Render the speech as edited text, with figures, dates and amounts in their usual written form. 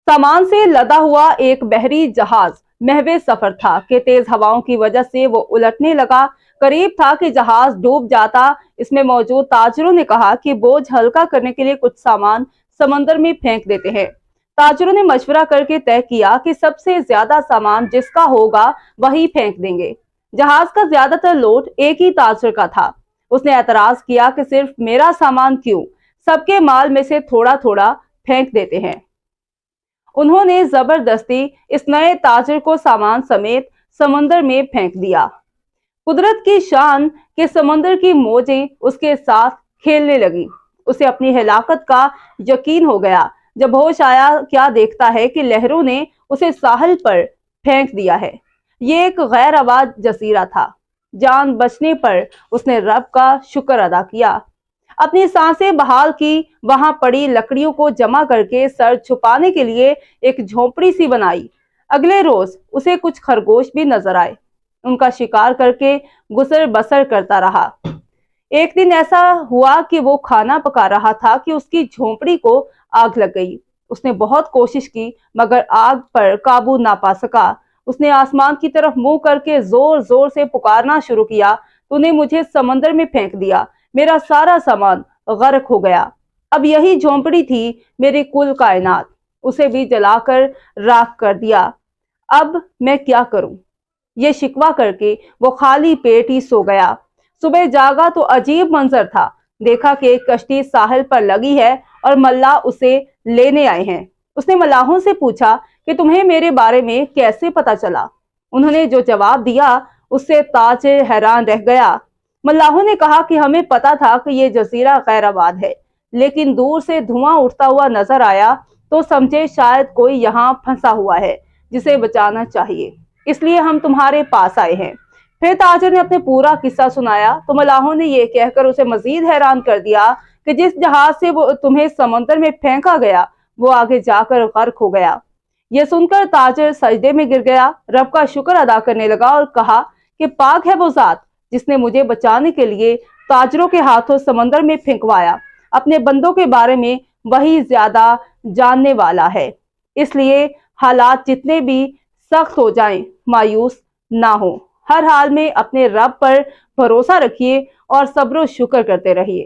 सामान से लदा हुआ एक बहरी जहाज महवे सफर था कि तेज हवाओं की वजह से वो उलटने लगा। करीब था कि जहाज डूब जाता। इसमें मौजूद ताजरों ने कहा कि बोझ हल्का करने के लिए कुछ सामान समंदर में फेंक देते हैं। ताजरों ने मशवरा करके तय किया कि सबसे ज्यादा सामान जिसका होगा वही फेंक देंगे। जहाज का ज्यादातर लोड एक ही ताजर का था। उसने एतराज किया कि सिर्फ मेरा सामान क्यों, सबके माल में से थोड़ा थोड़ा फेंक देते हैं। उन्होंने जबरदस्ती इस नए ताजर को सामान समेत समंदर में फेंक दिया। कुदरत की शान के समंदर की मौजें उसके साथ खेलने लगी। उसे अपनी हिलाकत का यकीन हो गया। जब होश आया, क्या देखता है कि लहरों ने उसे साहिल पर फेंक दिया है। ये एक गैर आबाद जजीरा था। जान बचने पर उसने रब का शुक्र अदा किया। अपनी सांसें बहाल की, वहां पड़ी लकड़ियों को जमा करके सर छुपाने के लिए एक झोपड़ी सी बनाई। अगले रोज उसे कुछ खरगोश भी नजर आए। उनका शिकार करके गुजर बसर करता रहा। एक दिन ऐसा हुआ कि वो खाना पका रहा था कि उसकी झोपड़ी को आग लग गई। उसने बहुत कोशिश की मगर आग पर काबू ना पा सका। उसने आसमान की तरफ मुंह करके जोर जोर से पुकारना शुरू किया, तूने मुझे समंदर में फेंक दिया, मेरा सारा सामान गर्क हो गया। अब यही झोंपड़ी थी मेरी कुल कायनात, उसे भी जलाकर राख कर दिया। अब मैं क्या करूं? ये शिकवा करके वो खाली पेट ही सो गया। सुबह जागा तो अजीब मंजर था। देखा कि एक कश्ती साहिल पर लगी है और मल्लाह उसे लेने आए हैं। उसने मल्लाहों से पूछा कि तुम्हें मेरे बारे में कैसे पता चला? उन्होंने जो जवाब दिया उससे ताजिर हैरान रह गया। मल्लाहों ने कहा कि हमें पता था कि ये जजीरा गैर आबाद है, लेकिन दूर से धुआं उठता हुआ नजर आया तो समझे शायद कोई यहाँ फंसा हुआ है जिसे बचाना चाहिए, इसलिए हम तुम्हारे पास आए हैं। फिर ताजिर ने अपने पूरा किस्सा सुनाया तो मल्लाहों ने यह कहकर उसे मजीद हैरान कर दिया कि जिस जहाज से वो तुम्हें समंदर में फेंका गया वो आगे जाकर गर्क हो गया। यह सुनकर ताजिर सजदे में गिर गया, रब का शुक्र अदा करने लगा और कहा कि पाक है वो जात जिसने मुझे बचाने के लिए ताजरों के हाथों समंदर में फेंकवाया। अपने बंदों के बारे में वही ज्यादा जानने वाला है, इसलिए हालात जितने भी सख्त हो जाएं, मायूस ना हो। हर हाल में अपने रब पर भरोसा रखिए और सब्र शुक्र करते रहिए।